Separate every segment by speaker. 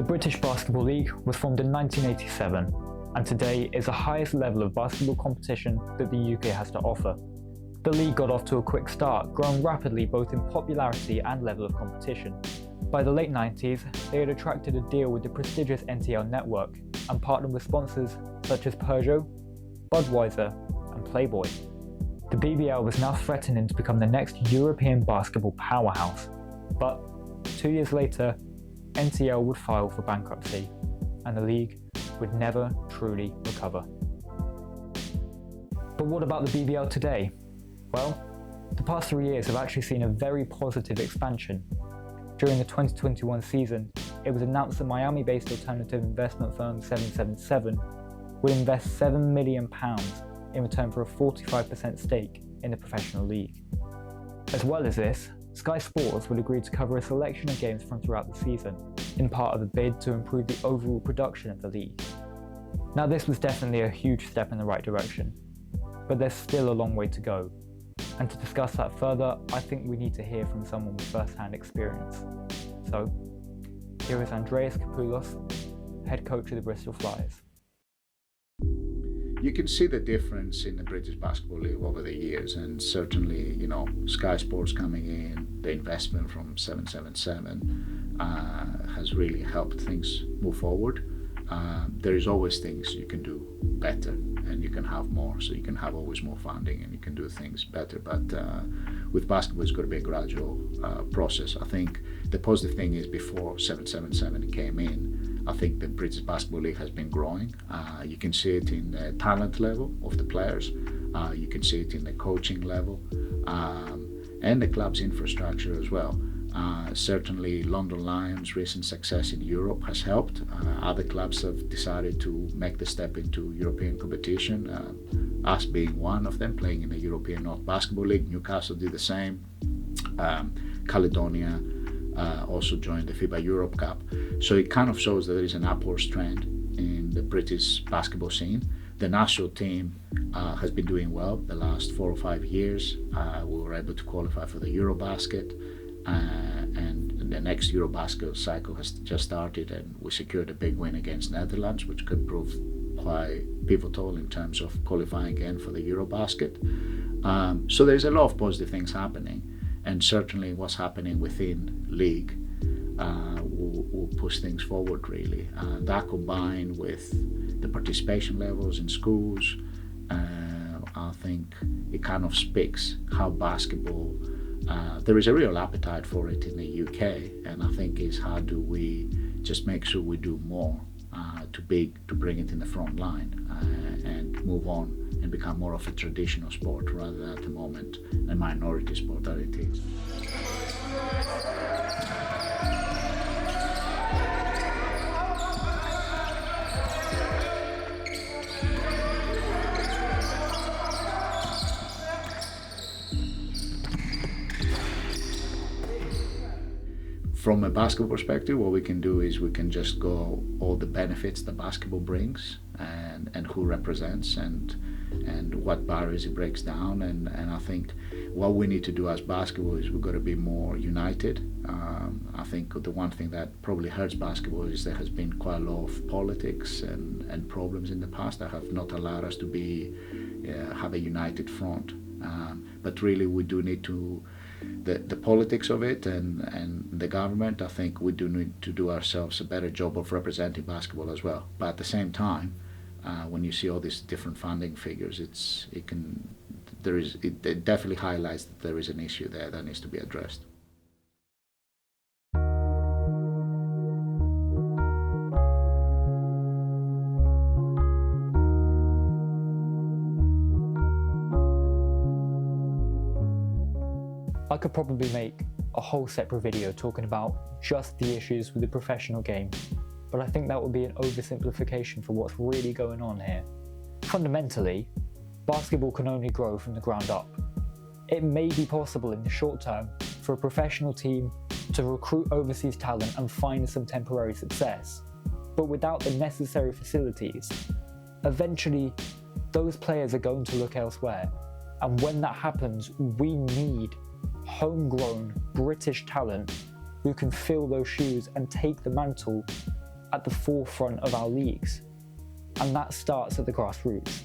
Speaker 1: British Basketball League was formed in 1987 and today is the highest level of basketball competition that the UK has to offer. The league got off to a quick start, growing rapidly both in popularity and level of competition. By the late 90s, they had attracted a deal with the prestigious NTL network and partnered with sponsors such as Peugeot, Budweiser and Playboy. The BBL was now threatening to become the next European basketball powerhouse, but 2 years later, NTL would file for bankruptcy and the league would never truly recover. But what about the BBL today? Well, the past 3 years have actually seen a very positive expansion. During the 2021 season, it was announced that Miami-based alternative investment firm 777 would invest £7 million in return for a 45% stake in the professional league. As well as this, Sky Sports would agree to cover a selection of games from throughout the season, in part of a bid to improve the overall production of the league. Now this was definitely a huge step in the right direction, but there's still a long way to go. And to discuss that further, I think we need to hear from someone with first-hand experience. So, here is Andreas Kapoulos, head coach of the Bristol Flyers.
Speaker 2: You can see the difference in the British Basketball League over the years, and certainly, Sky Sports coming in, the investment from 777 has really helped things move forward. There is always things you can do better and you can have more, so you can have always more funding and you can do things better, but with basketball it's got to be a gradual process. I think the positive thing is before 777 came in, I think the British Basketball League has been growing. You can see it in the talent level of the players, you can see it in the coaching level, and the club's infrastructure as well. Certainly London Lions' recent success in Europe has helped. Other clubs have decided to make the step into European competition, us being one of them, playing in the European North Basketball League. Newcastle did the same. Caledonia also joined the FIBA Europe Cup. So it kind of shows that there is an upwards trend in the British basketball scene. The national team has been doing well the last 4 or 5 years. We were able to qualify for the Eurobasket. And the next Eurobasket cycle has just started, and we secured a big win against Netherlands, which could prove quite pivotal in terms of qualifying again for the Eurobasket. So there's a lot of positive things happening, and certainly what's happening within league will push things forward really. That combined with the participation levels in schools, I think it kind of speaks how basketball there is a real appetite for it in the UK, and I think is how do we just make sure we do more to bring it in the front line and move on and become more of a traditional sport rather than at the moment a minority sport that it is. From a basketball perspective, what we can do is we can just go all the benefits that basketball brings and who represents and what barriers it breaks down, and I think what we need to do as basketball is we've got to be more united. I think the one thing that probably hurts basketball is there has been quite a lot of politics and problems in the past that have not allowed us to have a united front. But really we do need to the politics of it and the government. I think we do need to do ourselves a better job of representing basketball as well. But at the same time, when you see all these different funding figures, it definitely highlights that there is an issue there that needs to be addressed.
Speaker 1: I could probably make a whole separate video talking about just the issues with the professional game, but I think that would be an oversimplification for what's really going on here. Fundamentally, basketball can only grow from the ground up. It may be possible in the short term for a professional team to recruit overseas talent and find some temporary success, but without the necessary facilities, eventually those players are going to look elsewhere, and when that happens, we need homegrown British talent who can fill those shoes and take the mantle at the forefront of our leagues, and that starts at the grassroots.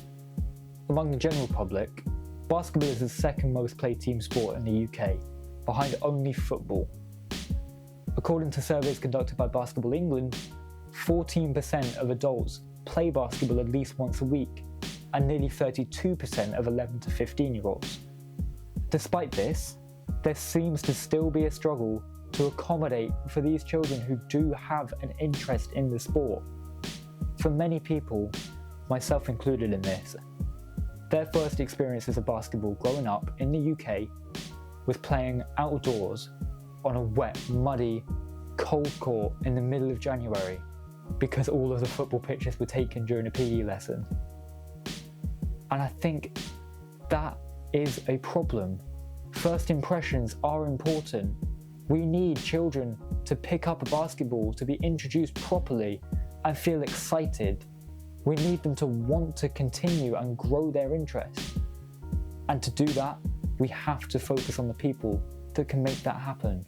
Speaker 1: Among the general public, basketball is the second most played team sport in the UK, behind only football. According to surveys conducted by Basketball England, 14% of adults play basketball at least once a week, and nearly 32% of 11 to 15-year-olds. Despite this, there seems to still be a struggle to accommodate for these children who do have an interest in the sport. For many people, myself included in this, their first experiences of basketball growing up in the UK was playing outdoors on a wet, muddy, cold court in the middle of January because all of the football pitches were taken during a PE lesson. And I think that is a problem. First impressions are important. We need children to pick up a basketball, to be introduced properly and feel excited. We need them to want to continue and grow their interest. And to do that, we have to focus on the people that can make that happen.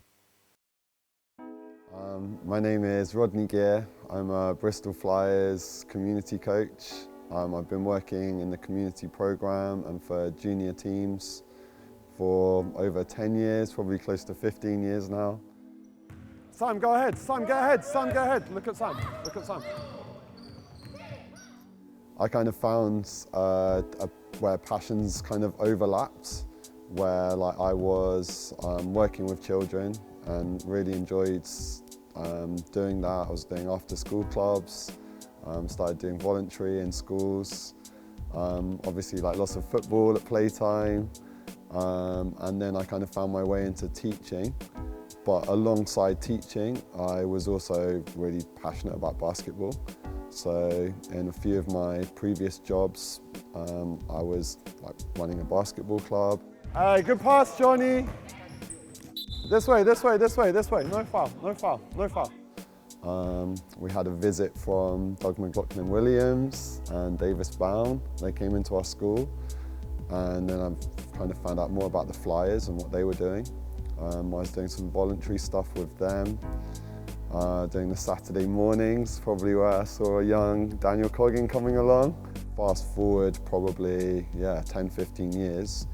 Speaker 3: My name is Rodney Gear. I'm a Bristol Flyers community coach. I've been working in the community programme and for junior teams for over 10 years, probably close to 15 years now. Sam, go ahead. Sam, go ahead. Sam, go ahead. Look at Sam. Look at Sam. I kind of found where passions kind of overlapped, where like I was working with children and really enjoyed doing that. I was doing after school clubs, started doing voluntary in schools, obviously like lots of football at playtime, and then I kind of found my way into teaching. But alongside teaching, I was also really passionate about basketball. So in a few of my previous jobs, I was like running a basketball club. Hey, good pass, Johnny. This way, this way, this way, this way. No foul, no foul, no foul. We had a visit from Doug McLaughlin-Williams and Davis Bound. They came into our school, and then I kind of found out more about the Flyers and what they were doing. I was doing some voluntary stuff with them, doing the Saturday mornings, probably where I saw a young Daniel Coggon coming along. Fast forward probably, 10, 15 years.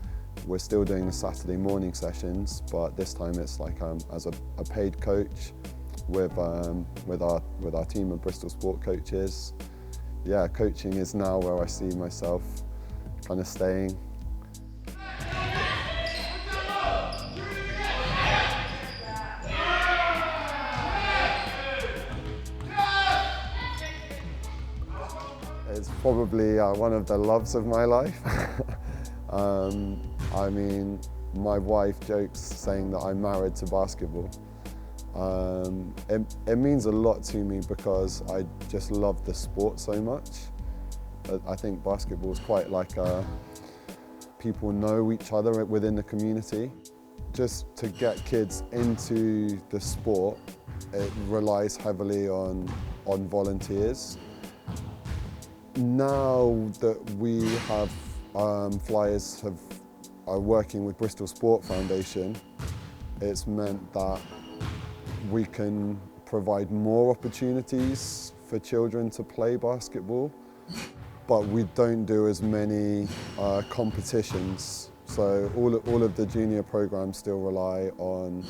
Speaker 3: We're still doing the Saturday morning sessions, but this time it's like as a paid coach with our team of Bristol sport coaches. Yeah, coaching is now where I see myself kind of staying. It's probably one of the loves of my life. I mean, my wife jokes saying that I'm married to basketball. It means a lot to me because I just love the sport so much. I think basketball is quite like people know each other within the community. Just to get kids into the sport, it relies heavily on volunteers. Now that we have Flyers are working with Bristol Sport Foundation, it's meant that we can provide more opportunities for children to play basketball, but we don't do as many competitions. So all of the junior programs still rely on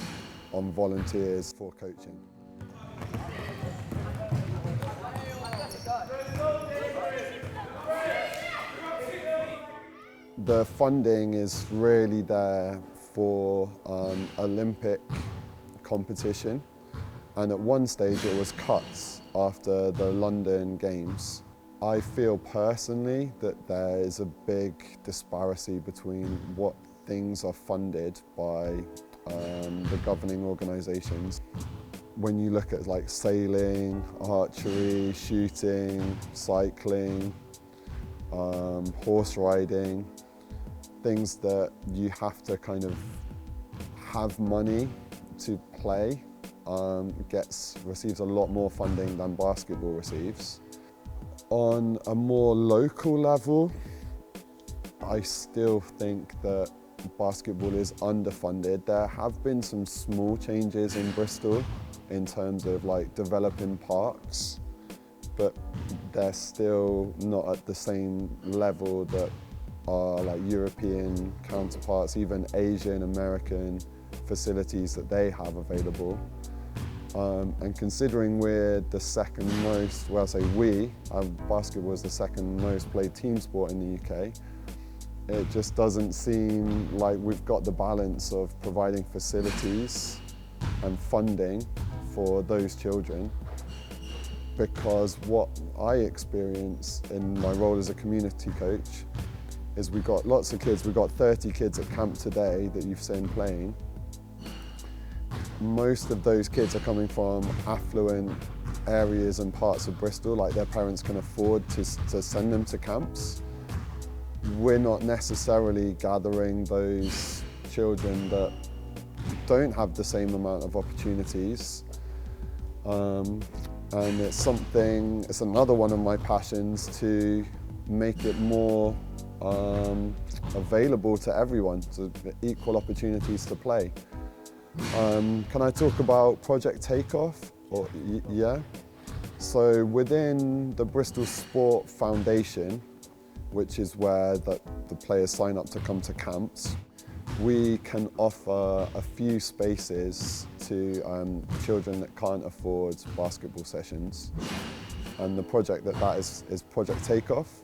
Speaker 3: volunteers for coaching. The funding is really there for Olympic competition, and at one stage it was cut after the London Games. I feel personally that there is a big disparity between what things are funded by the governing organisations. When you look at like sailing, archery, shooting, cycling, horse riding, things that you have to kind of have money to play, receives a lot more funding than basketball receives. On a more local level, I still think that basketball is underfunded. There have been some small changes in Bristol in terms of like developing parks, but they're still not at the same level that our like European counterparts, even Asian, American facilities that they have available. And considering we're the second most, well I say basketball is the second most played team sport in the UK, it just doesn't seem like we've got the balance of providing facilities and funding for those children, because what I experience in my role as a community coach is we've got lots of kids, we've got 30 kids at camp today that you've seen playing. Most of those kids are coming from affluent areas and parts of Bristol, like their parents can afford to send them to camps. We're not necessarily gathering those children that don't have the same amount of opportunities. And it's another one of my passions to make it more available to everyone, to equal opportunities to play. Can I talk about Project Takeoff? Yeah. So within the Bristol Sport Foundation, which is where the players sign up to come to camps, we can offer a few spaces to children that can't afford basketball sessions. And the project that is Project Takeoff.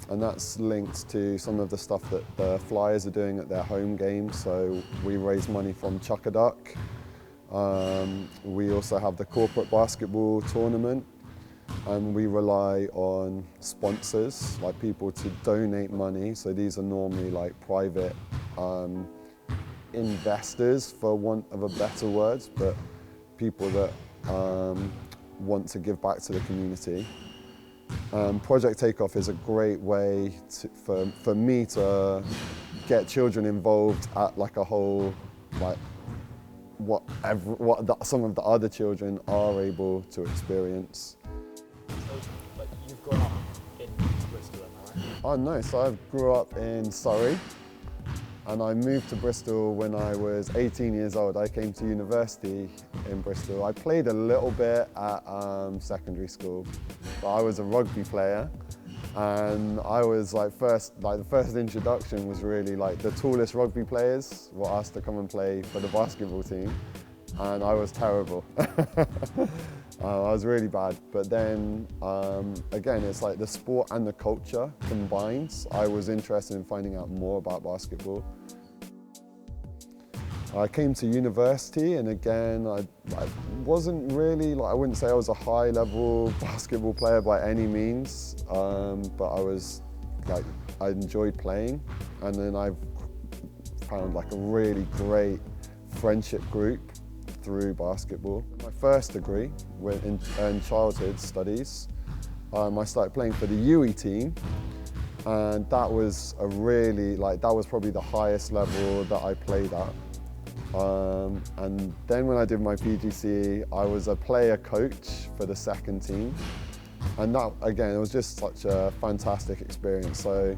Speaker 3: And that's linked to some of the stuff that the Flyers are doing at their home games. So we raise money from Chuck a Duck. We also have the corporate basketball tournament. And we rely on sponsors, like people to donate money. So these are normally like private investors, for want of a better word, but people that want to give back to the community. Project Takeoff is a great way for me to get children involved at like a whole, like what some of the other children are able to experience.
Speaker 1: But you've grown up in Bristol, am I right?
Speaker 3: Oh no, so I grew up in Surrey and I moved to Bristol when I was 18 years old. I came to university in Bristol. I played a little bit at secondary school, but I was a rugby player, and I was the first introduction was really like the tallest rugby players were asked to come and play for the basketball team, and I was terrible. I was really bad, but then again, it's like the sport and the culture combined. I was interested in finding out more about basketball. I came to university, and again, I wasn't really, I wouldn't say I was a high level basketball player by any means, but I enjoyed playing, and then I've found like a really great friendship group through basketball. My first degree in childhood studies, I started playing for the UE team, and that was that was probably the highest level that I played at. And then when I did my PGCE, I was a player coach for the second team, and that again, it was just such a fantastic experience. So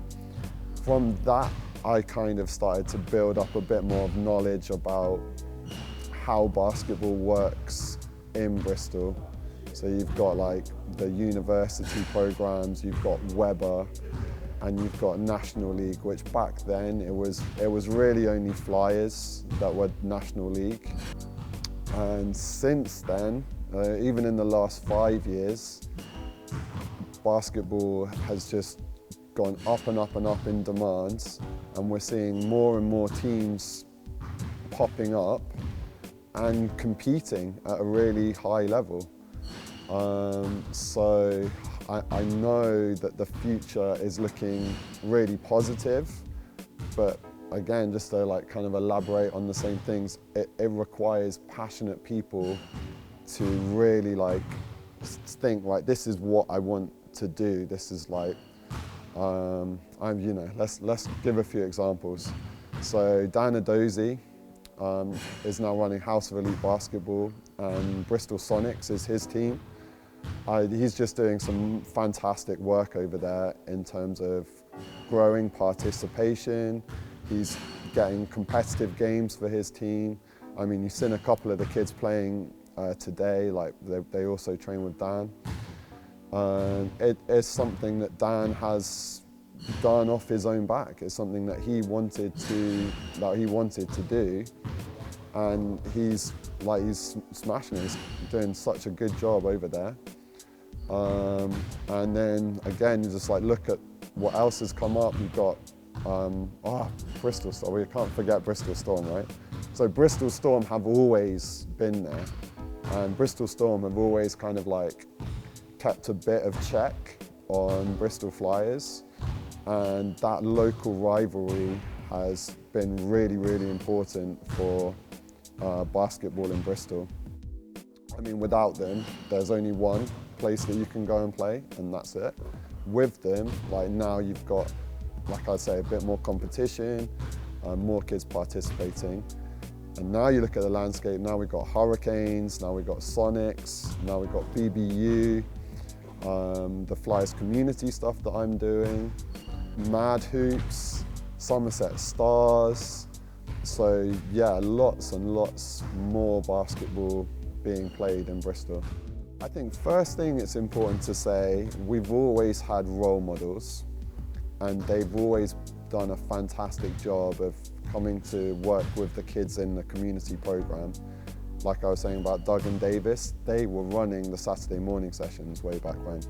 Speaker 3: from that, I kind of started to build up a bit more of knowledge about how basketball works in Bristol. So you've got like the university programs, you've got Weber, and you've got National League, which back then it was really only Flyers that were National League. And since then, even in the last 5 years, basketball has just gone up and up and up in demand, and we're seeing more and more teams popping up and competing at a really high level. So I know that the future is looking really positive, but again, just to kind of elaborate on the same things, it requires passionate people to really think this is what I want to do. This is let's give a few examples. So Dan is now running House of Elite Basketball, and Bristol Sonics is his team. He's just doing some fantastic work over there in terms of growing participation. He's getting competitive games for his team. I mean, you've seen a couple of the kids playing today, they also train with Dan. It is something that Dan has done off his own back. It's something that he wanted to do, and he's smashing it. He's doing such a good job over there. And then again, you just like look at what else has come up. You've got Bristol Storm. We can't forget Bristol Storm, right? So Bristol Storm have always been there, and Bristol Storm have always kind of like kept a bit of check on Bristol Flyers, and that local rivalry has been really, really important for basketball in Bristol. I mean, without them, there's only one place that you can go and play, and that's it. With them, like now you've got, like I say, a bit more competition, more kids participating. And now you look at the landscape, now we've got Hurricanes, now we've got Sonics, now we've got BBU, the Flyers community stuff that I'm doing, Mad Hoops, Somerset Stars. So yeah, lots and lots more basketball being played in Bristol. I think first thing it's important to say, we've always had role models, and they've always done a fantastic job of coming to work with the kids in the community program. Like I was saying about Doug and Davis, they were running the Saturday morning sessions way back when.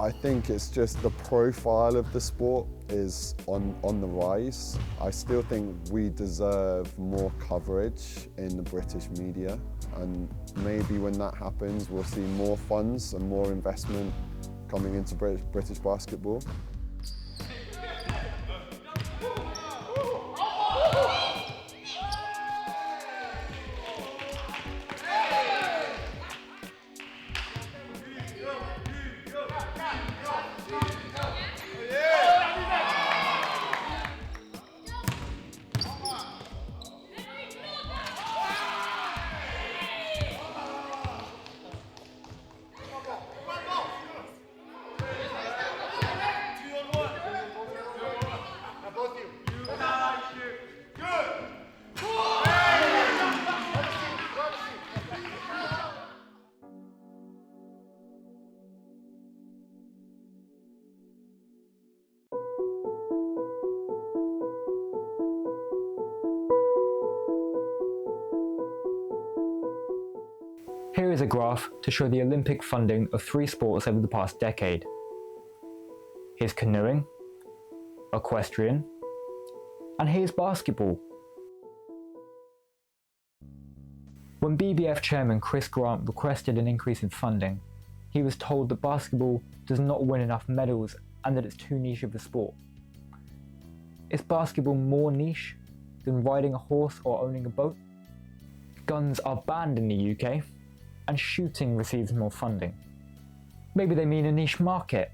Speaker 3: I think it's just the profile of the sport is on the rise. I still think we deserve more coverage in the British media, and maybe when that happens, we'll see more funds and more investment coming into British basketball.
Speaker 1: Here is a graph to show the Olympic funding of 3 sports over the past decade. Here's canoeing, equestrian, and here's basketball. When BBF chairman Chris Grant requested an increase in funding, he was told that basketball does not win enough medals and that it's too niche of a sport. Is basketball more niche than riding a horse or owning a boat? Guns are banned in the UK, and shooting receives more funding. Maybe they mean a niche market,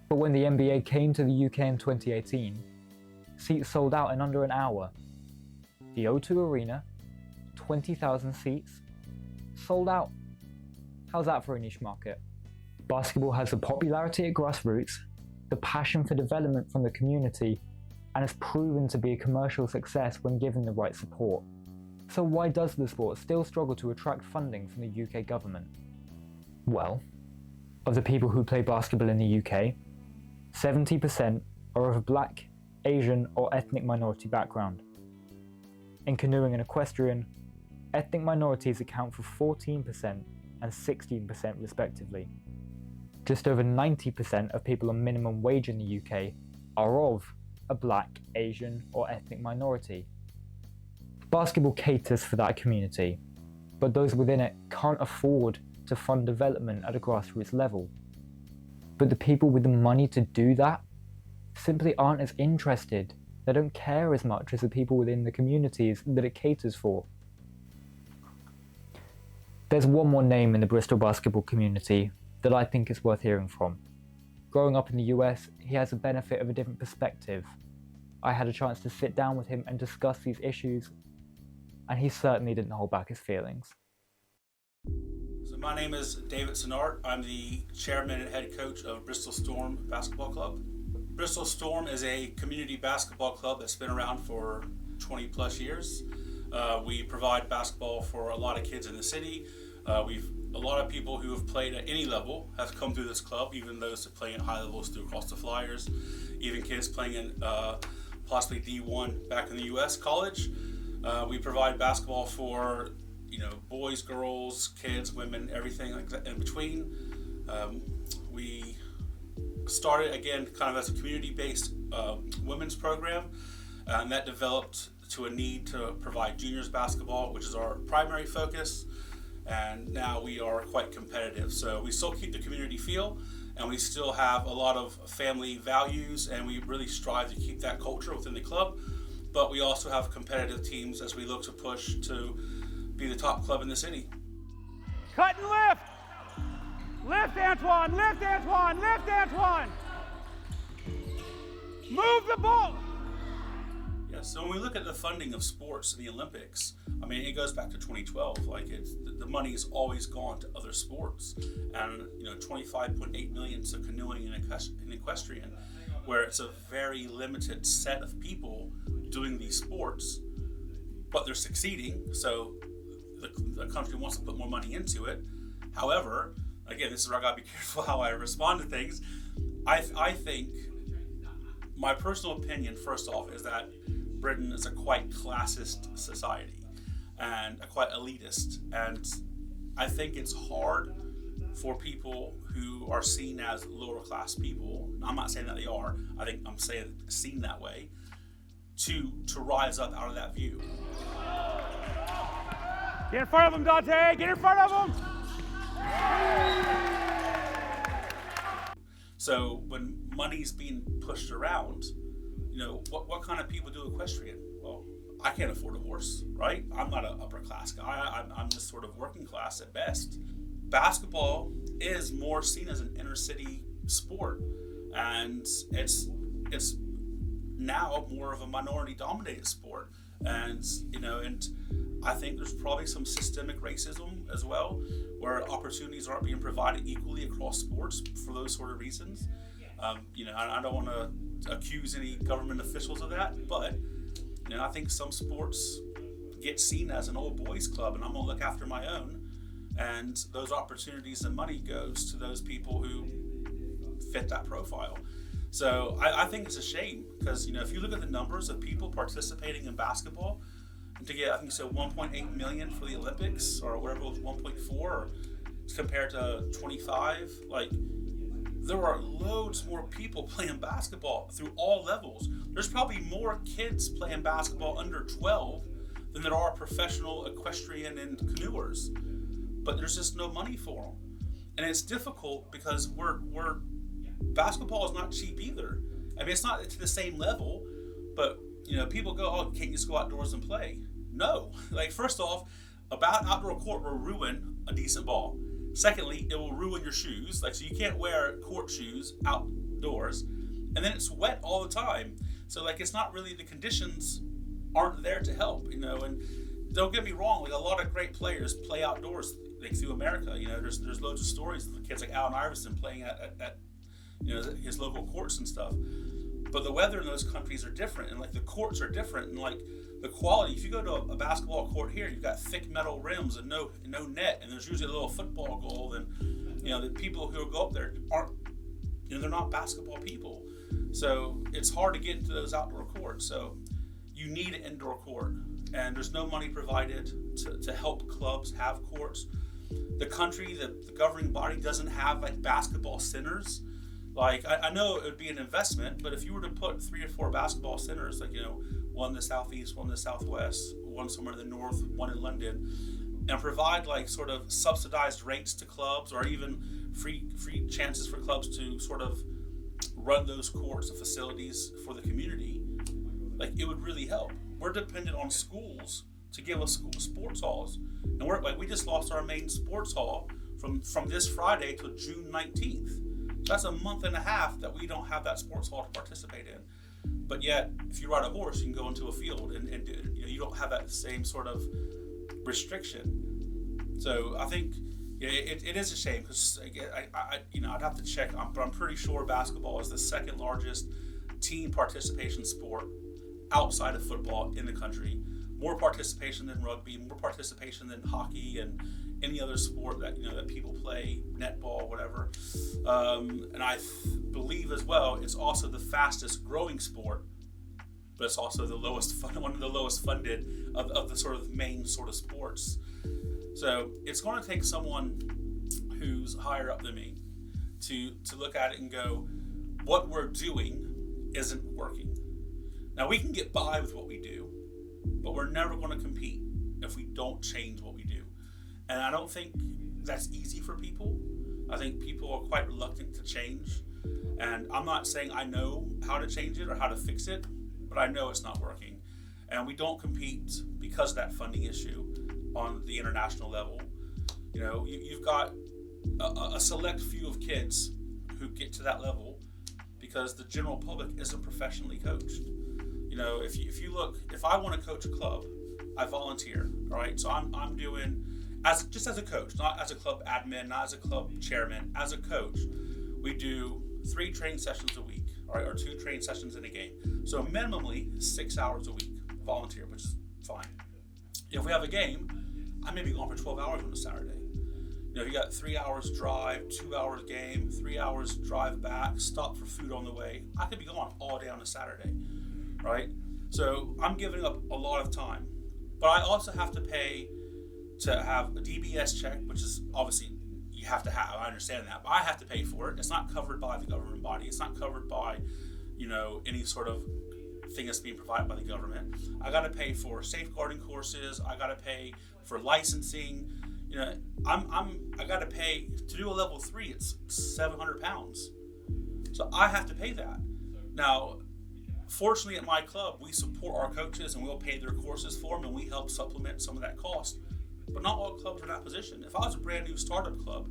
Speaker 1: but when the NBA came to the UK in 2018, seats sold out in under an hour. The O2 Arena, 20,000 seats, sold out. How's that for a niche market? Basketball has the popularity at grassroots, the passion for development from the community, and has proven to be a commercial success when given the right support. So why does the sport still struggle to attract funding from the UK government? Well, of the people who play basketball in the UK, 70% are of a black, Asian or ethnic minority background. In canoeing and equestrian, ethnic minorities account for 14% and 16% respectively. Just over 90% of people on minimum wage in the UK are of a black, Asian or ethnic minority. Basketball caters for that community, but those within it can't afford to fund development at a grassroots level. But the people with the money to do that simply aren't as interested. They don't care as much as the people within the communities that it caters for. There's one more name in the Bristol basketball community that I think is worth hearing from. Growing up in the US, he has the benefit of a different perspective. I had a chance to sit down with him and discuss these issues, and he certainly didn't hold back his feelings.
Speaker 4: So my name is David Senard. I'm the chairman and head coach of Bristol Storm Basketball Club. Bristol Storm is a community basketball club that's been around for 20 plus years. We provide basketball for a lot of kids in the city. We've a lot of people who have played at any level have come through this club, even those that play at high levels through across the Flyers, even kids playing in possibly D1 back in the U.S. college. We provide basketball for boys, girls, kids, women, everything like that in between. We started again kind of as a community-based women's program, and that developed to a need to provide juniors basketball, which is our primary focus. And now we are quite competitive. So we still keep the community feel, and we still have a lot of family values, and we really strive to keep that culture within the club. But we also have competitive teams as we look to push to be the top club in the city.
Speaker 5: Cut and lift! Lift, Antoine! Lift, Antoine! Lift, Antoine! Move the ball!
Speaker 4: Yes, so when we look at the funding of sports in the Olympics, I mean, it goes back to 2012. Like, the money has always gone to other sports. And, 25.8 million to canoeing and equestrian, where it's a very limited set of people doing these sports, but they're succeeding, so the country wants to put more money into it. However, again, this is where I gotta be careful how I respond to things. I think, my personal opinion, first off, is that Britain is a quite classist society and a quite elitist, and I think it's hard for people who are seen as lower class people. I'm not saying that they are. I think I'm saying seen that way, to rise up out of that view.
Speaker 5: Get in front of him, Dante! Get in front of him!
Speaker 4: So when money's being pushed around, what kind of people do equestrian? Well, I can't afford a horse, right? I'm not an upper class guy. I'm just sort of working class at best. Basketball is more seen as an inner city sport, and it's now more of a minority dominated sport. And I think there's probably some systemic racism as well, where opportunities aren't being provided equally across sports for those sort of reasons. I don't want to accuse any government officials of that, but I think some sports get seen as an old boys club, and I'm gonna look after my own, and those opportunities and money goes to those people who fit that profile. So I think it's a shame, because if you look at the numbers of people participating in basketball, and to get, I think you said 1.8 million for the Olympics, or whatever it was, 1.4 compared to 25, like, there are loads more people playing basketball through all levels. There's probably more kids playing basketball under 12 than there are professional equestrian and canoers, but there's just no money for them. And it's difficult because basketball is not cheap either. I mean, it's not to the same level, but people go, oh, can't you just go outdoors and play? No. Like, first off, outdoor court will ruin a decent ball. Secondly, it will ruin your shoes. Like, so you can't wear court shoes outdoors. And then it's wet all the time. So, like, it's not really, the conditions aren't there to help, and don't get me wrong, like, a lot of great players play outdoors, like, through America. There's loads of stories of kids like Allen Iverson playing at his local courts and stuff. But the weather in those countries are different, and like the courts are different, and like the quality. If you go to a basketball court here, you've got thick metal rims and no net, and there's usually a little football goal. And the people who go up there aren't, they're not basketball people. So it's hard to get into those outdoor courts. So you need an indoor court, and there's no money provided to help clubs have courts. The country, the governing body, doesn't have like basketball centers. Like, I know it would be an investment, but if you were to put 3 or 4 basketball centers, like, one in the southeast, one in the southwest, one somewhere in the north, one in London, and provide like sort of subsidized rates to clubs, or even free chances for clubs to sort of run those courts and facilities for the community, like, it would really help. We're dependent on schools to give us sports halls, and we just lost our main sports hall from this Friday till June 19th. That's a month and a half that we don't have that sports hall to participate in. But yet, if you ride a horse, you can go into a field, and you don't have that same sort of restriction. So I think it is a shame, because I'd have to check, but I'm pretty sure basketball is the second largest team participation sport outside of football in the country. More participation than rugby, more participation than hockey and any other sport that that people play, netball, whatever. And I believe as well, it's also the fastest growing sport, but it's also the one of the lowest funded of the sort of main sort of sports. So it's going to take someone who's higher up than me to look at it and go, what we're doing isn't working. Now we can get by with what we do, but we're never going to compete if we don't change what we do. And I don't think that's easy for people. I think people are quite reluctant to change. And I'm not saying I know how to change it or how to fix it, but I know it's not working. And we don't compete because of that funding issue on the international level. You've got a select few of kids who get to that level because the general public isn't professionally coached. If you look, if I want to coach a club, I volunteer, all right? So I'm doing, as a coach, not as a club admin, not as a club chairman, as a coach, we do 3 training sessions a week, all right, or 2 training sessions in a game. So minimally 6 hours a week, volunteer, which is fine. If we have a game, I may be gone for 12 hours on a Saturday. You got 3 hours drive, 2 hours game, 3 hours drive back, stop for food on the way. I could be gone all day on a Saturday, right? So I'm giving up a lot of time. But I also have to pay to have a DBS check, which is obviously you have to have. I understand that, but I have to pay for it. It's not covered by the government body. It's not covered by, any sort of thing that's being provided by the government. I got to pay for safeguarding courses. I got to pay for licensing. I got to pay to do a level 3. It's £700. So I have to pay that. Now, fortunately at my club, we support our coaches and we'll pay their courses for them and we help supplement some of that cost. But not all clubs are in that position. If I was a brand new startup club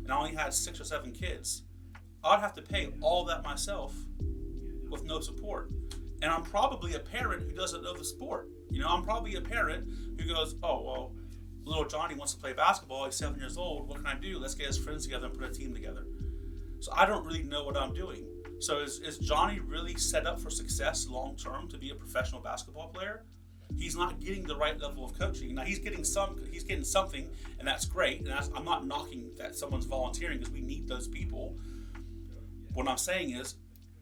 Speaker 4: and I only had 6 or 7 kids, I'd have to pay all that myself with no support. And I'm probably a parent who doesn't know the sport. I'm probably a parent who goes, oh, well, little Johnny wants to play basketball. He's 7 years old. What can I do? Let's get his friends together and put a team together. So I don't really know what I'm doing. So is Johnny really set up for success long term to be a professional basketball player? He's not getting the right level of coaching. Now he's getting something, and that's great. And I'm not knocking that someone's volunteering because we need those people. What I'm saying is,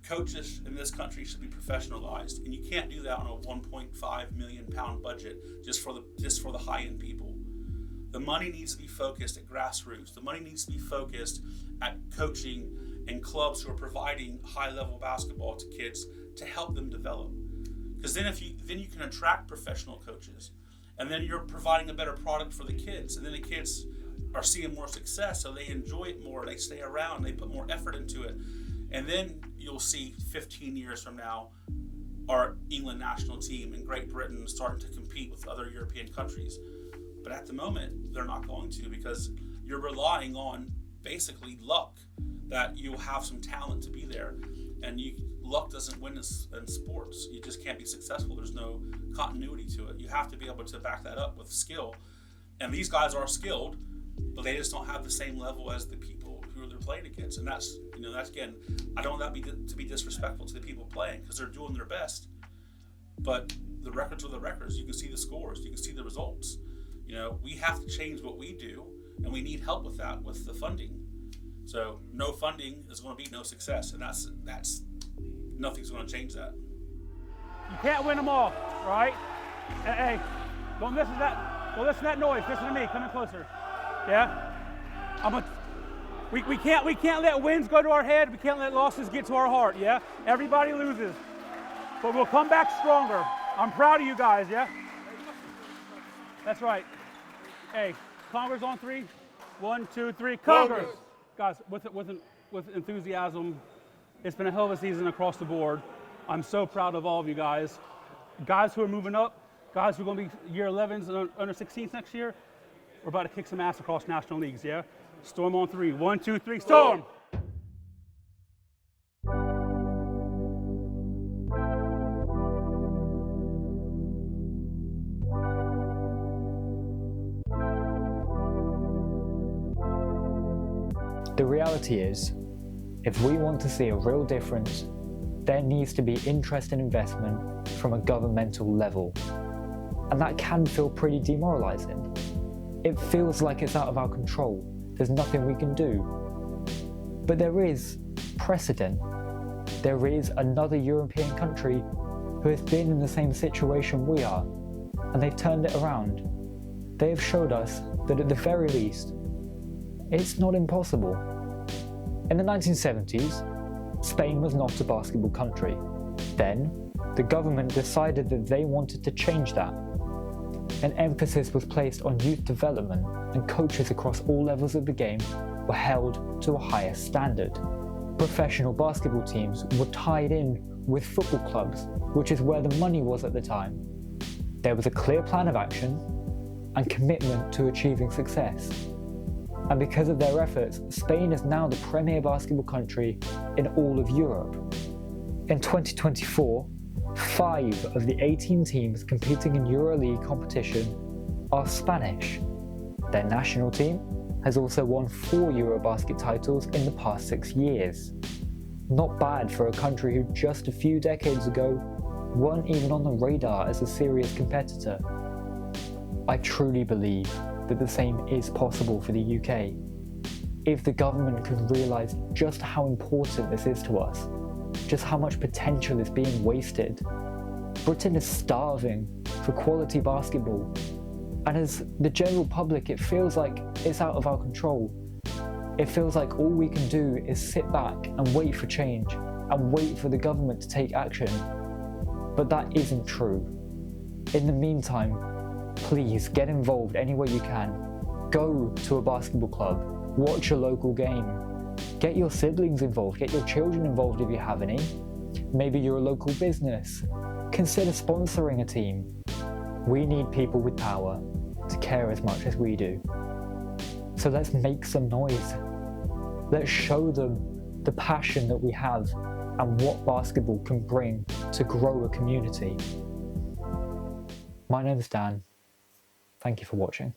Speaker 4: coaches in this country should be professionalized, and you can't do that on a £1.5 million budget just for the high-end people. The money needs to be focused at grassroots. The money needs to be focused at coaching and clubs who are providing high-level basketball to kids to help them develop. Because then you can attract professional coaches, and then you're providing a better product for the kids, and then the kids are seeing more success, so they enjoy it more, they stay around, they put more effort into it. And then you'll see 15 years from now, our England national team and Great Britain starting to compete with other European countries. But at the moment, they're not going to, because you're relying on basically luck, that you'll have some talent to be there. And luck doesn't win in sports. You just can't be successful. There's no continuity to it. You have to be able to back that up with skill. And these guys are skilled, but they just don't have the same level as the people who they're playing against. And that's again, I don't want that to be disrespectful to the people playing, because they're doing their best. But the records are the records. You can see the scores. You can see the results. We have to change what we do, and we need help with that, with the funding. So no funding is going to be no success, and that's nothing's going to change that.
Speaker 5: You can't win them all, right? Hey, don't listen to that. Don't listen to that noise. Listen to me. Come in closer. Yeah. We can't let wins go to our head. We can't let losses get to our heart. Yeah. Everybody loses, but we'll come back stronger. I'm proud of you guys. Yeah. That's right. Hey, Congress on 3. 1, 2, 3. Congress. Guys, with enthusiasm, it's been a hell of a season across the board. I'm so proud of all of you guys. Guys who are moving up, guys who are going to be year 11s and under 16s next year, we're about to kick some ass across national leagues, yeah? Storm on 3. 1, 2, 3, Storm!
Speaker 1: The reality is, if we want to see a real difference, there needs to be interest and investment from a governmental level. And that can feel pretty demoralizing. It feels like it's out of our control. There's nothing we can do. But there is precedent. There is another European country who has been in the same situation we are, and they've turned it around. They have showed us that at the very least, it's not impossible. In the 1970s, Spain was not a basketball country. Then, the government decided that they wanted to change that. An emphasis was placed on youth development, and coaches across all levels of the game were held to a higher standard. Professional basketball teams were tied in with football clubs, which is where the money was at the time. There was a clear plan of action and commitment to achieving success. And because of their efforts, Spain is now the premier basketball country in all of Europe. In 2024, 5 of the 18 teams competing in EuroLeague competition are Spanish. Their national team has also won 4 Eurobasket titles in the past 6 years. Not bad for a country who just a few decades ago weren't even on the radar as a serious competitor. I truly believe that the same is possible for the UK. If the government could realise just how important this is to us, just how much potential is being wasted. Britain is starving for quality basketball, and as the general public, it feels like it's out of our control. It feels like all we can do is sit back and wait for change, and wait for the government to take action. But that isn't true. In the meantime, please get involved any way you can. Go to a basketball club, watch a local game, get your siblings involved, get your children involved if you have any. Maybe you're a local business. Consider sponsoring a team. We need people with power to care as much as we do. So let's make some noise. Let's show them the passion that we have and what basketball can bring to grow a community. My name is Dan. Thank you for watching.